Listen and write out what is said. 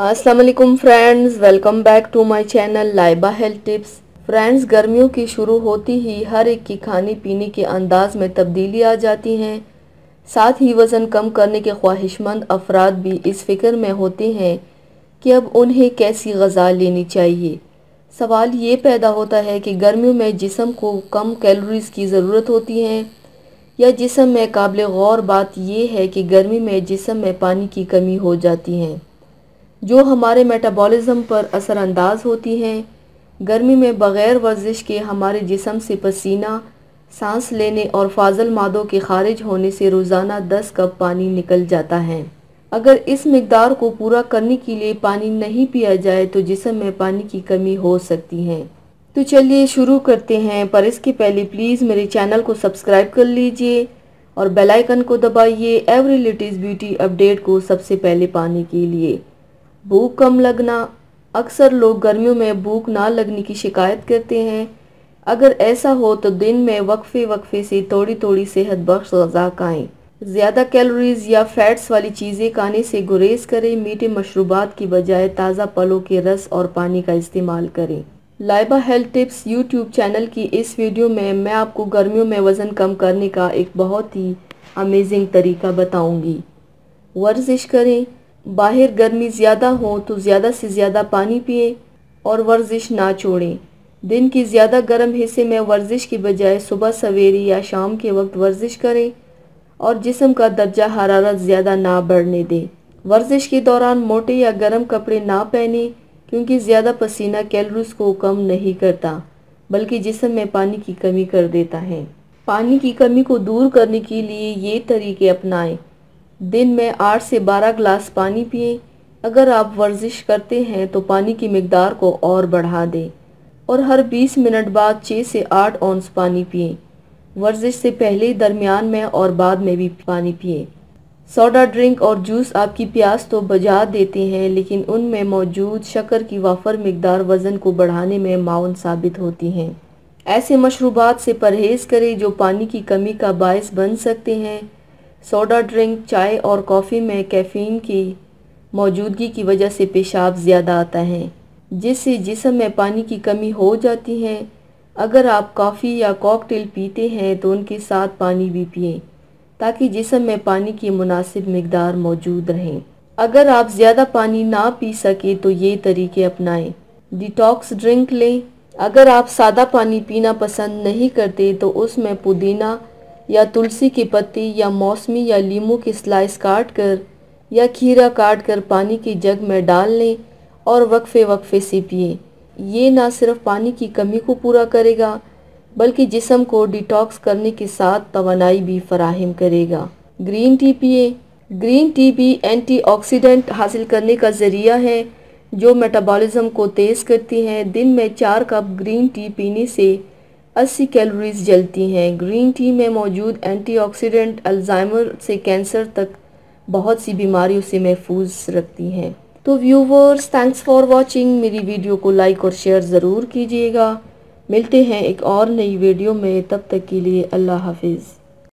अस्सलाम वालेकुम friends, welcome back to my channel Laiba health tips. Friends, गर्मियों की शुरू होती ही हर एक की खाने पीने के अंदाज में तब्दीली आ जाती हैं। साथ ही वज़न कम करने के ख्वाहिशमंद अफराद भी इस फिक्र में होते हैं कि अब उन्हें कैसी ग़िज़ा लेनी चाहिए। सवाल ये पैदा होता है कि गर्मियों में जिस्म को कम कैलोरीज़ की ज़रूरत होती है या जिस्म में काबिल गौर बात यह है कि गर्मी में जिस्म में पानी की कमी हो जाती है जो हमारे मेटाबॉलिज्म पर असरअंदाज होती हैं। गर्मी में बग़ैर वर्जिश के हमारे जिस्म से पसीना, सांस लेने और फाजल मादों के खारिज होने से रोज़ाना 10 कप पानी निकल जाता है। अगर इस मिकदार को पूरा करने के लिए पानी नहीं पिया जाए तो जिस्म में पानी की कमी हो सकती है। तो चलिए शुरू करते हैं, पर इसके पहले प्लीज़ मेरे चैनल को सब्सक्राइब कर लीजिए और बेल आइकन को दबाइए एवरी लेटेस्ट ब्यूटी अपडेट को सबसे पहले पाने के लिए। भूख कम लगना। अक्सर लोग गर्मियों में भूख ना लगने की शिकायत करते हैं। अगर ऐसा हो तो दिन में वक्फे से थोड़ी थोड़ी सेहत बख्श ग़िज़ा खाएं। ज़्यादा कैलोरीज या फैट्स वाली चीज़ें खाने से गुरेज करें। मीठे मशरूबात की बजाय ताज़ा फलों के रस और पानी का इस्तेमाल करें। Laiba health tips YouTube channel की इस वीडियो में मैं आपको गर्मियों में वज़न कम करने का एक बहुत ही अमेजिंग तरीका बताऊंगी। वर्जिश करें। बाहर गर्मी ज़्यादा हो तो ज़्यादा से ज़्यादा पानी पिएं और वर्जिश ना छोड़ें। दिन की ज़्यादा गर्म हिस्से में वर्जिश की बजाय सुबह सवेरे या शाम के वक्त वर्जिश करें और जिस्म का दर्जा हरारत ज़्यादा ना बढ़ने दें। वर्जिश के दौरान मोटे या गर्म कपड़े ना पहने क्योंकि ज़्यादा पसीना कैलोरीज को कम नहीं करता बल्कि जिस्म में पानी की कमी कर देता है। पानी की कमी को दूर करने के लिए ये तरीके अपनाएं। दिन में 8 से 12 गिलास पानी पिएं। अगर आप वर्जिश करते हैं तो पानी की मिकदार को और बढ़ा दें और हर 20 मिनट बाद 6 से 8 औंस पानी पिएं। वर्जिश से पहले, दरमियान में और बाद में भी पानी पिएं। सोडा ड्रिंक और जूस आपकी प्यास तो बुझा देते हैं लेकिन उनमें मौजूद शक्कर की वाफर मिकदार वज़न को बढ़ाने में माउन साबित होती हैं। ऐसे मशरूबात से परहेज़ करें जो पानी की कमी का बायस बन सकते हैं। सोडा ड्रिंक, चाय और कॉफ़ी में कैफ़ीन की मौजूदगी की वजह से पेशाब ज़्यादा आता है जिससे जिस्म में पानी की कमी हो जाती है। अगर आप कॉफ़ी या कॉकटेल पीते हैं तो उनके साथ पानी भी पिएं ताकि जिस्म में पानी की मुनासिब मिकदार मौजूद रहें। अगर आप ज़्यादा पानी ना पी सके तो ये तरीके अपनाएं। डिटॉक्स ड्रिंक लें। अगर आप सादा पानी पीना पसंद नहीं करते तो उसमें पुदीना या तुलसी के पत्ते या मौसमी या लीमू के स्लाइस काट कर या खीरा काट कर पानी के जग में डाल लें और वक्फे से पिएं। ये ना सिर्फ पानी की कमी को पूरा करेगा बल्कि जिस्म को डिटॉक्स करने के साथ तवानाई भी फराहम करेगा। ग्रीन टी पिएं। ग्रीन टी भी एंटीऑक्सीडेंट हासिल करने का ज़रिया है जो मेटाबॉलिज्म को तेज़ करती है। दिन में 4 कप ग्रीन टी पीने से 80 कैलोरीज जलती हैं। ग्रीन टी में मौजूद एंटीऑक्सीडेंट अल्जाइमर से कैंसर तक बहुत सी बीमारियों से महफूज रखती हैं। तो व्यूवर्स, थैंक्स फॉर वॉचिंग। मेरी वीडियो को लाइक और शेयर ज़रूर कीजिएगा। मिलते हैं एक और नई वीडियो में, तब तक के लिए अल्लाह हाफिज़।